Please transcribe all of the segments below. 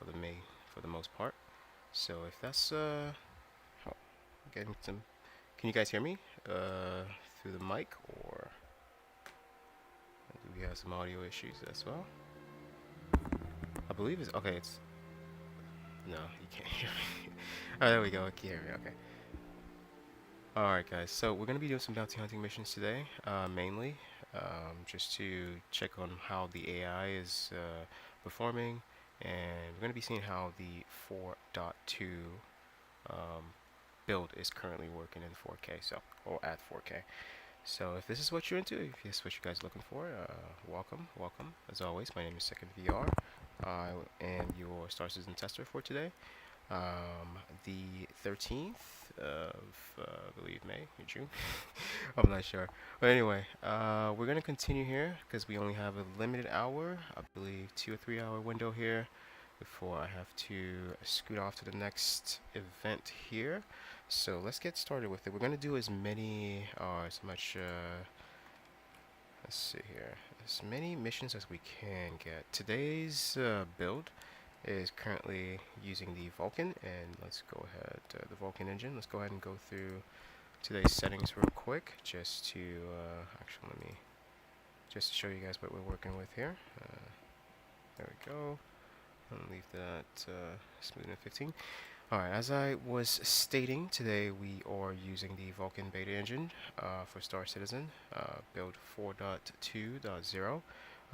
than me for the most part. So if that's getting some, can you guys hear me through the mic, or do we have some audio issues as well? I believe it's okay. It's no, you can't hear me. Oh, there we go. You can hear me. Okay. Alright guys, so we're going to be doing some bounty hunting missions today, mainly, just to check on how the AI is performing, and we're going to be seeing how the 4.2 build is currently working in 4K, or at 4K. So if this is what you're into, if this is what you guys are looking for, welcome. As always, my name is Second VR. I am your Star Citizen tester for today. The 13th of, I believe, May or June. I'm not sure. But anyway, we're going to continue here because we only have a limited hour, I believe 2 or 3 hour window here before I have to scoot off to the next event here. So let's get started with it. We're going to do as many, let's see here, as many missions as we can get. Today's build is currently using the Vulkan, and let's go ahead, the Vulkan engine. Let's go ahead and go through today's settings real quick, just to just to show you guys what we're working with here. There we go. I'll leave that smooth and 15. Alright, as I was stating, today we are using the Vulkan beta engine for Star Citizen, build 4.2.0.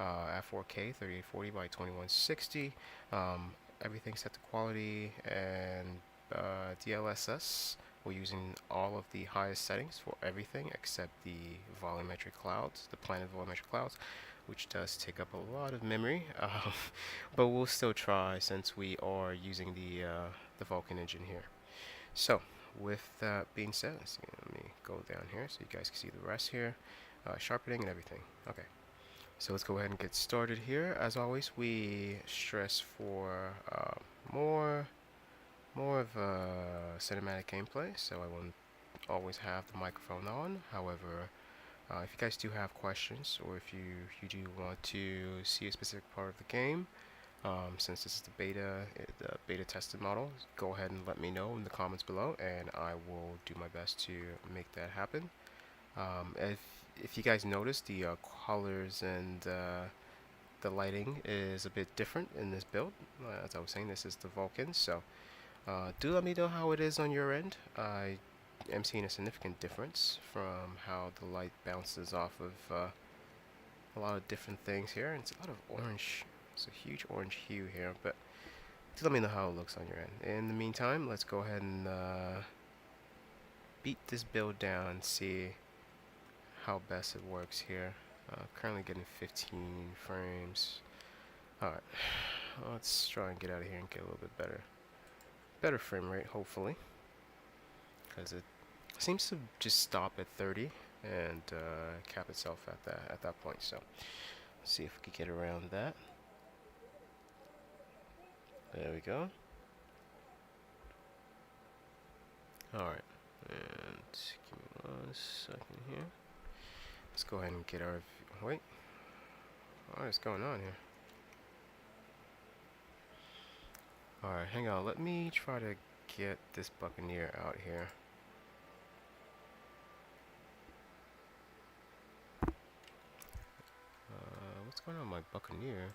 At 4K 3840 by 2160. Everything set to quality, and DLSS. We're using all of the highest settings for everything except the volumetric clouds, the planet volumetric clouds, which does take up a lot of memory. But we'll still try since we are using the Vulkan engine here. So with that being said, let me go down here so you guys can see the rest here, sharpening and everything. Okay. So let's go ahead and get started here. As always, we stress for more of a cinematic gameplay, so I won't always have the microphone on. However, if you guys do have questions, or if you do want to see a specific part of the game, since this is the beta tested model, go ahead and let me know in the comments below, and I will do my best to make that happen. If you guys notice, the colors and the lighting is a bit different in this build. As I was saying, this is the Vulkan, so do let me know how it is on your end. I am seeing a significant difference from how the light bounces off of a lot of different things here, and it's a lot of orange. It's a huge orange hue here, but do let me know how it looks on your end. In the meantime, let's go ahead and beat this build down and see how best it works here. Currently getting 15 frames. Alright, let's try and get out of here and get a little bit better frame rate, hopefully, because it seems to just stop at 30 and cap itself at that point. So let's see if we can get around that. There we go. Alright, and give me 1 second here. Let's go ahead and get our... Wait. What is going on here? Alright, hang on. Let me try to get this Buccaneer out here. What's going on with my Buccaneer?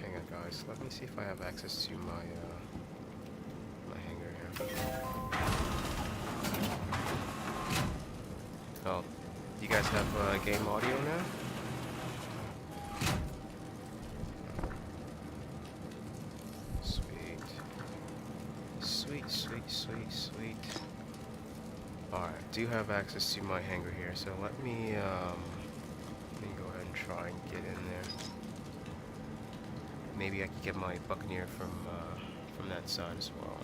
Hang on, guys. Let me see if I have access to my hangar here. Oh, you guys have game audio now? Sweet. Alright, do have access to my hangar here, so let me go ahead and try and get in there. Maybe I could get my Buccaneer from that side as well.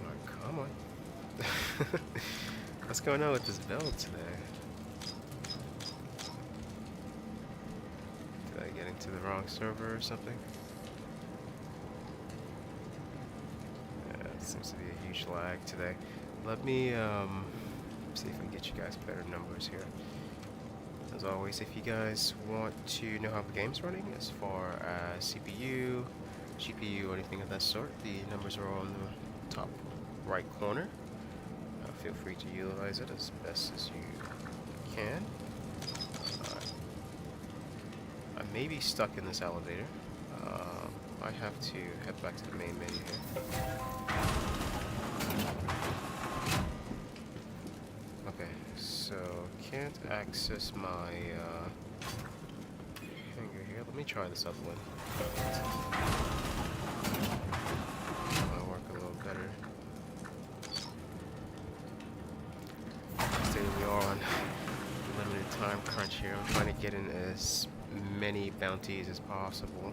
Alright, come on. What's going on with this build today? Did I get into the wrong server or something? Seems to be a huge lag today. Let me see if we can get you guys better numbers here. As always, if you guys want to know how the game's running, as far as CPU, GPU, or anything of that sort, the numbers are on the top right corner. Feel free to utilize it as best as you can. I may be stuck in this elevator. I have to head back to the main menu here. Okay, so can't access my hanger here. Let me try this other one. Might work a little better. Stay we are on limited time crunch here. I'm trying to get in as many bounties as possible.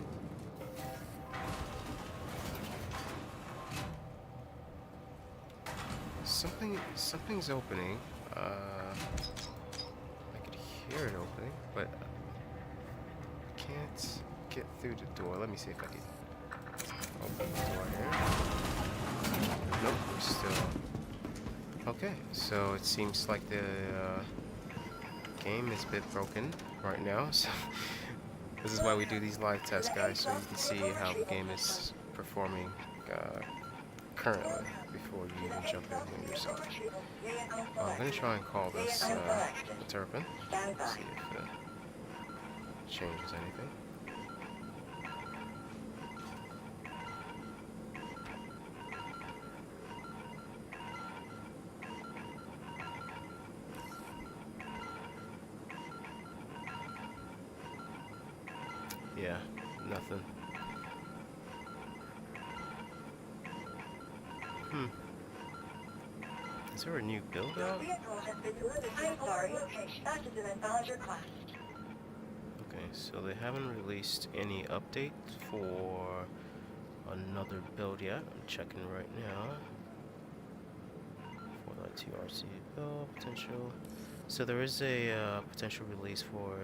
Something's opening. I could hear it opening, but I can't get through the door. Let me see if I can open the door here. Nope, we're still... Okay, so it seems like the game is a bit broken right now, so this is why we do these live tests, guys, so you can see how the game is performing currently before you even jump in here yourself. I'm going to try and call this Turpin, see if it changes anything. Yeah, nothing. Is there a new build out? Okay, so they haven't released any update for another build yet. I'm checking right now. 4.2 RC build potential. So there is a potential release for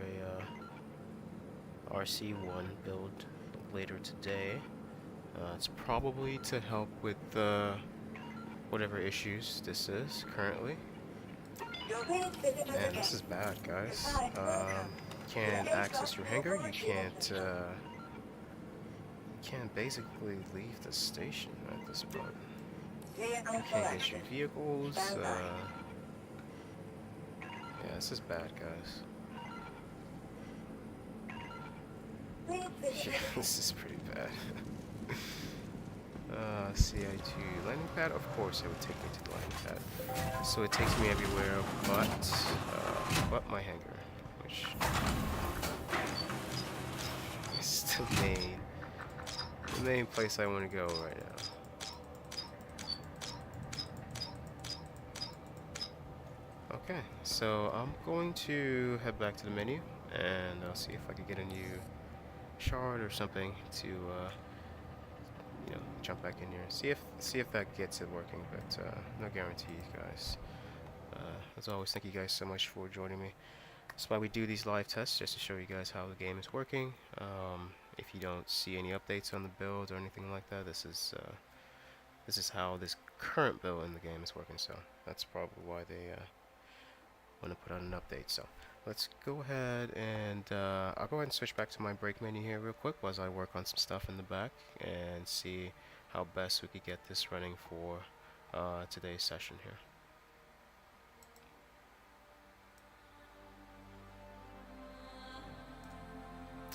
a RC1 build later today. It's probably to help with whatever issues this is currently. Man, this is bad, guys. Can't access your hangar. You can't basically leave the station at this point. You can't get your vehicles. Yeah, this is bad, guys. Yeah, this is pretty bad. CI2 landing pad, of course it would take me to the landing pad. So it takes me everywhere but my hangar, which is the main place I want to go right now. Okay, so I'm going to head back to the menu and I'll see if I can get a new shard or something to you know, jump back in here. See if that gets it working, but no guarantees, guys. As always, thank you guys so much for joining me. That's why we do these live tests, just to show you guys how the game is working. If you don't see any updates on the build or anything like that, this is how this current build in the game is working. So that's probably why they want to put out an update. So let's go ahead and I'll go ahead and switch back to my break menu here real quick while I work on some stuff in the back and see how best we could get this running for today's session here.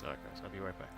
Alright guys, I'll be right back.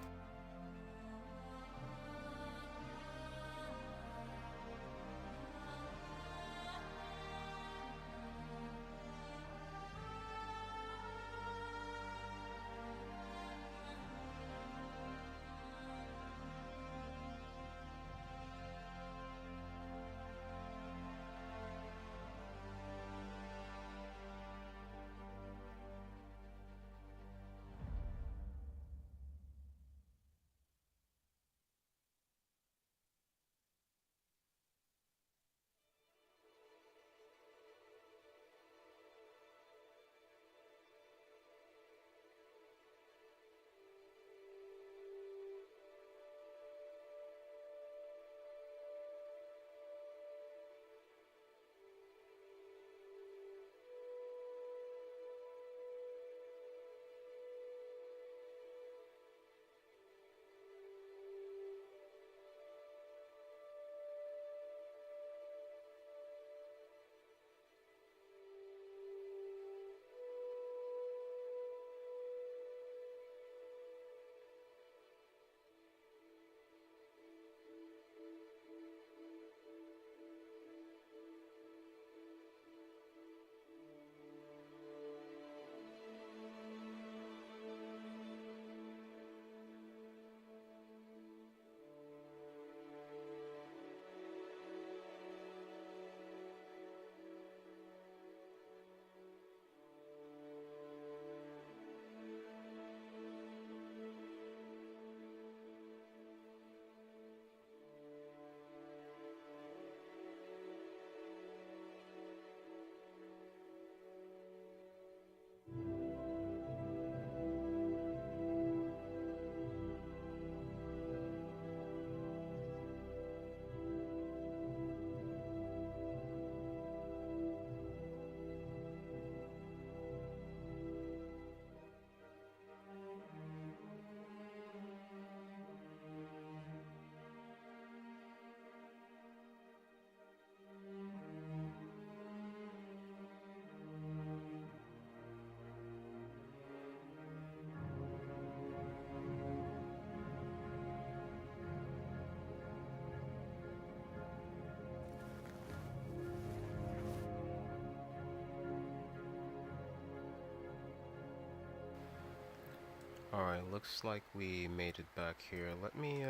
Alright, looks like we made it back here. Let me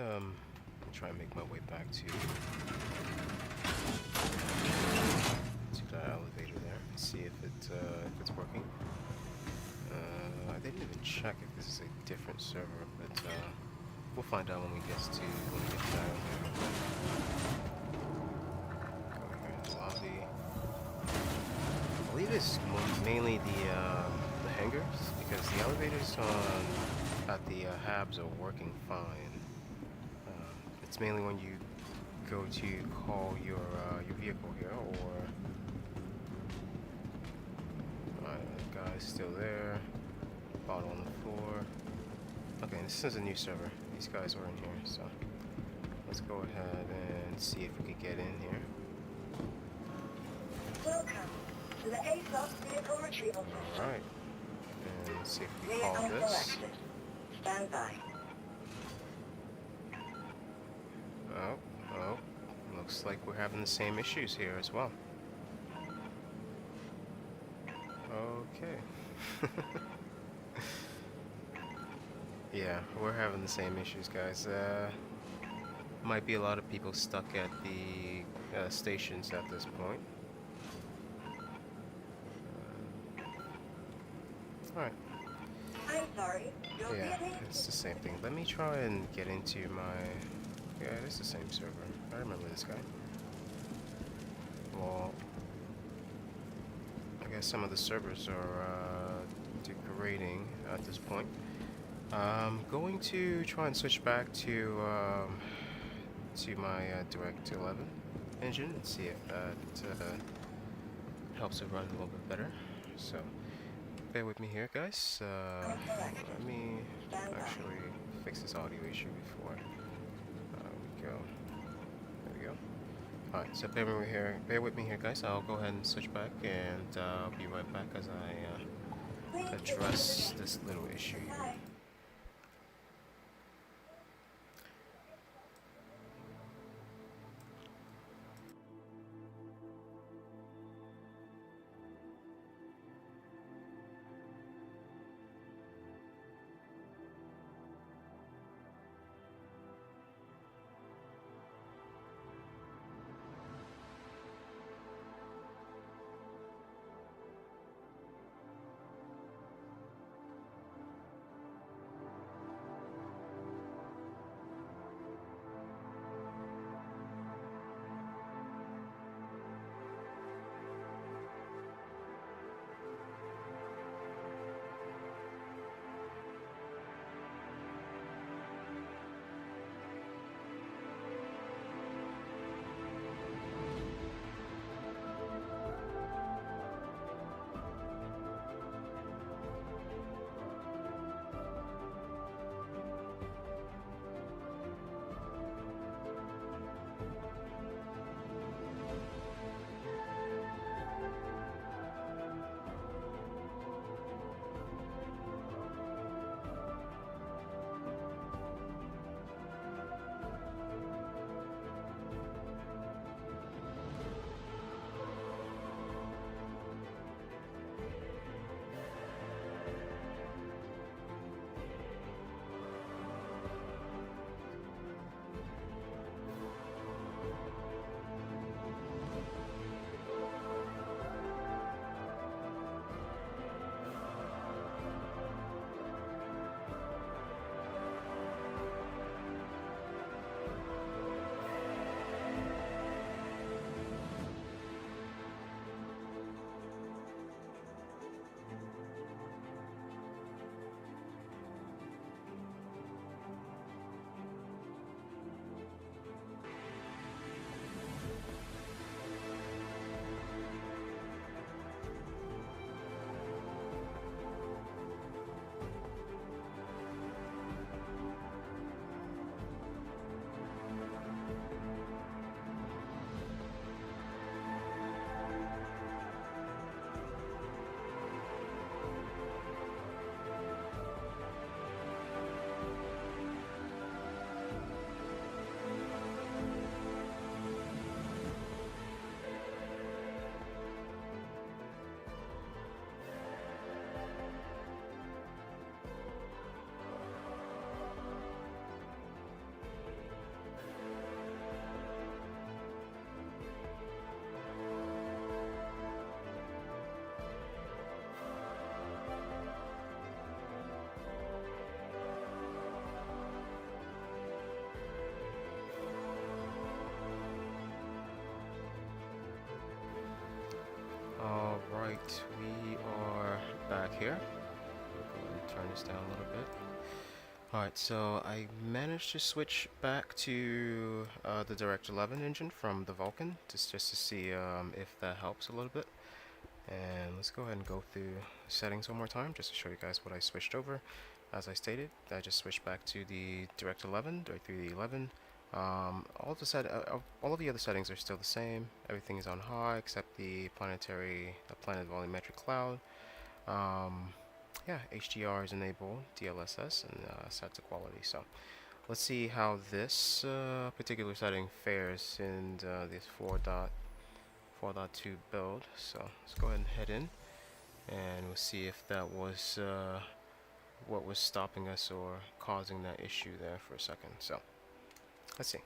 try and make my way back to the elevator there and see if it's working. I didn't even check if this is a different server, but we'll find out when we get down there. Go here in the lobby. I believe it's mainly the hangars, because the elevators at the habs are working fine. It's mainly when you go to call your vehicle here, or the guy's still there. Bottle on the floor. Okay, this is a new server. These guys were in here, so let's go ahead and see if we can get in here. Welcome to the A-class vehicle retrieval system. Alright. And let's see if we can call this. Selected. Stand by. Oh, looks like we're having the same issues here as well. Okay. Yeah, we're having the same issues, guys. Might be a lot of people stuck at the stations at this point. Alright. I'm sorry. Yeah, it's the same thing. Let me try and get into my... Yeah, it is the same server. I remember this guy. Well, I guess some of the servers are degrading at this point. I'm going to try and switch back to my Direct 11 engine and see if that helps it run a little bit better. So, bear with me here, guys. Let me actually fix this audio issue before we go. There we go. Alright, so bear with me here, guys. I'll go ahead and switch back, and I'll be right back as I address this little issue here. Alright, we are back here. Go ahead and turn this down a little bit. Alright, so I managed to switch back to the Direct 11 engine from the Vulkan, just to see if that helps a little bit. And let's go ahead and go through settings one more time, just to show you guys what I switched over. As I stated, I just switched back to the Direct 11, directly the 11. All of the other settings are still the same. Everything is on high except the planet volumetric cloud. Yeah, HDR is enabled, DLSS, and set to quality. So let's see how this particular setting fares in this 4.2 build. So let's go ahead and head in, and we'll see if that was what was stopping us or causing that issue there for a second. So let's see.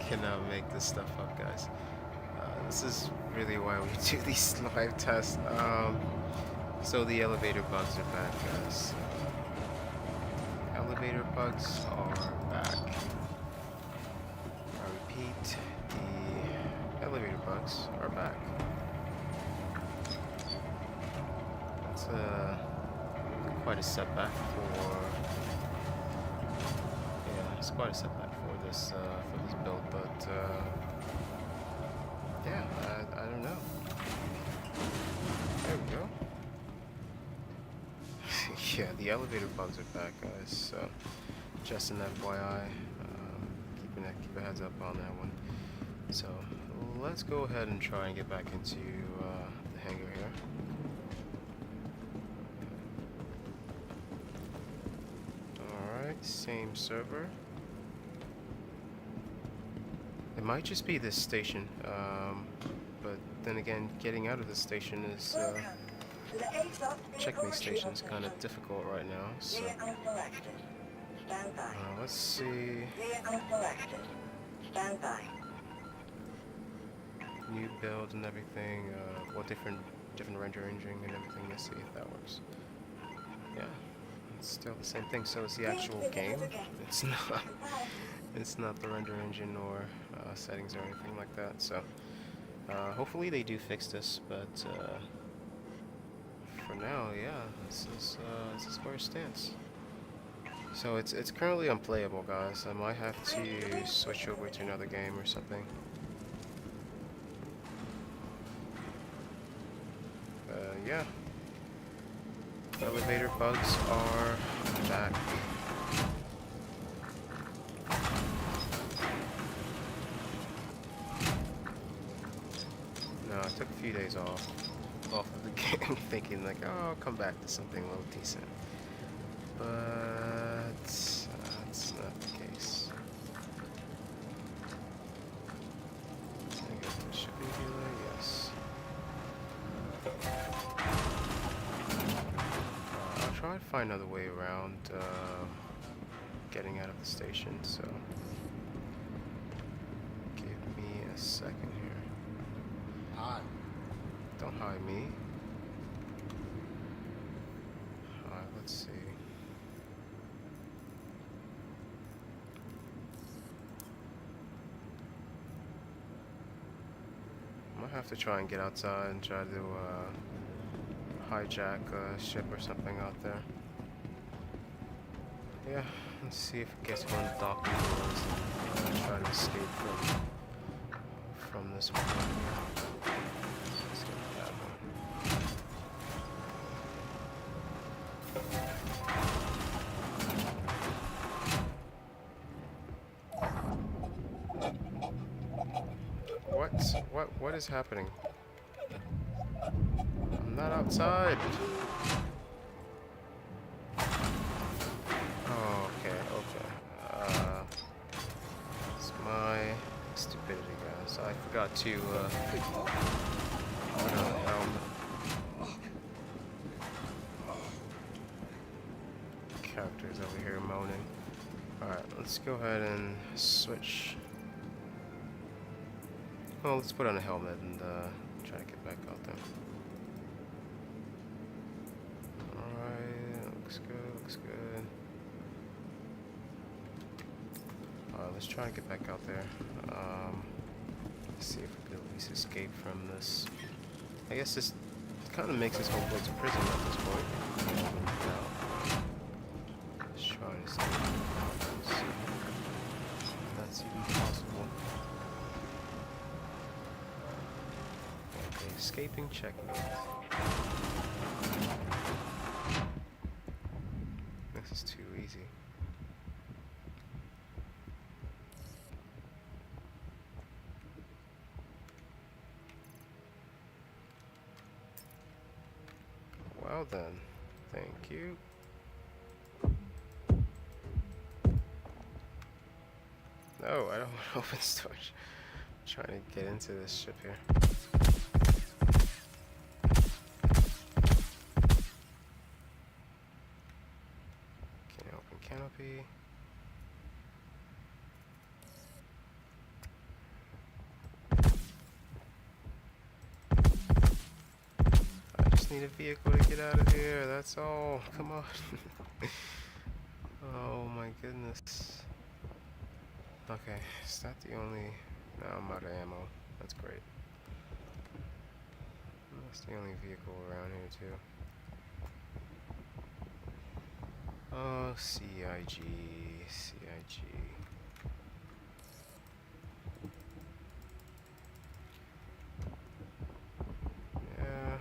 Cannot make this stuff up, guys. This is really why we do these live tests. So the elevator bugs are back, guys. Elevator bugs are back. I repeat, the elevator bugs are back. That's quite a setback for. Yeah, it's quite a setback for this build, but yeah, I don't know. There we we go. Yeah, the elevator bugs are back, guys. So just an FYI, keep a heads up on that one. So let's go ahead and try and get back into the hangar here. Alright, same server. It might just be this station, but then again, getting out of this station is, Welcome to the ASOS checkmate vehicle station retrieval is kind of system. difficult right now, so Vehicle selected. Stand by. let's see. Vehicle selected. Stand by. New build and everything, what different render engine and everything. Let's see if that works. Yeah, it's still the same thing. So it's the actual game. It's not. It's not the render engine or settings or anything like that. So hopefully they do fix this. But for now, yeah, this is where it stands. So it's currently unplayable, guys. I might have to switch over to another game or something. Yeah. Elevator bugs are back. No, I took a few days off of the game, thinking like, oh, I'll come back to something a little decent. But that's not the case. I guess there should be healer, yes. I'll try to find another way around getting out of the station, so give me a second here. Hi. Don't hide me. Alright, let's see. I might have to try and get outside and try to hijack a ship or something out there. Yeah, let's see if it gets one docking doors and try to escape from this one. Let's get that one. What is happening? I'm not outside. Oh, okay. It's my stupidity, guys. I forgot to put on a helmet. Characters over here moaning. Alright, let's go ahead and switch. Well, let's put on a helmet and try to get back out there. Alright, looks good. Let's try and get back out there. Let's see if we can at least escape from this. I guess this kind of makes this whole place a prison at this point. Let's try and escape. Let's see if that's even possible. Okay, escaping checkmate. This is too easy. Well then, thank you. No, I don't want open storage. I'm trying to get into this ship here. Can't open canopy. Need a vehicle to get out of here, that's all. Come on. Oh my goodness. Okay, is that the only... No, I'm out of ammo. That's great. That's the only vehicle around here too. Oh, CIG. Yeah.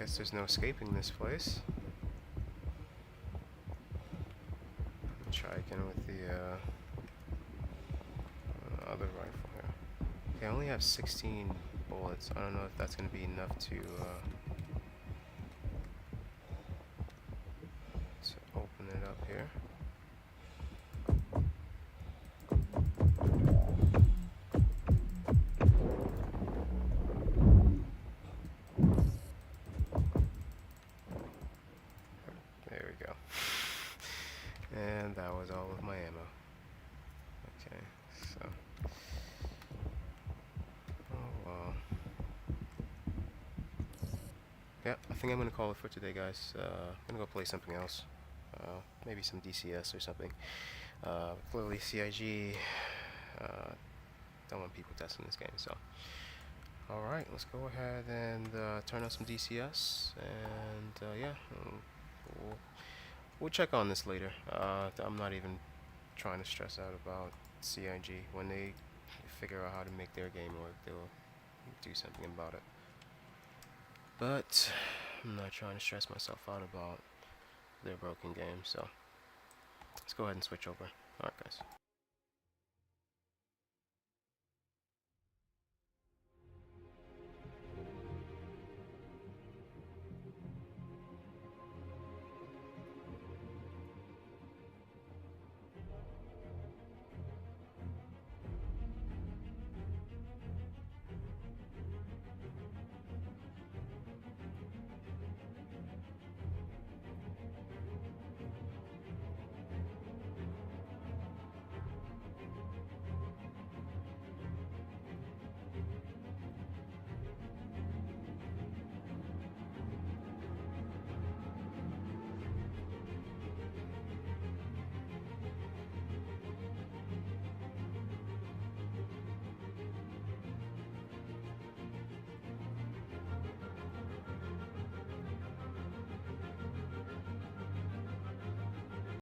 guess there's no escaping this place. Try again with the other rifle here. Okay, I only have 16 bullets. I don't know if that's going to be enough to open it up here. There we go. And that was all of my ammo. Okay, so. Oh well. Yeah, I think I'm gonna call it for today, guys. I'm gonna go play something else. Maybe some DCS or something. Clearly CIG don't want people testing this game, so. Alright, let's go ahead and turn on some DCS, and yeah, we'll check on this later. I'm not even trying to stress out about CIG. When they figure out how to make their game work, they'll do something about it. But I'm not trying to stress myself out about their broken game, so let's go ahead and switch over. Alright, guys.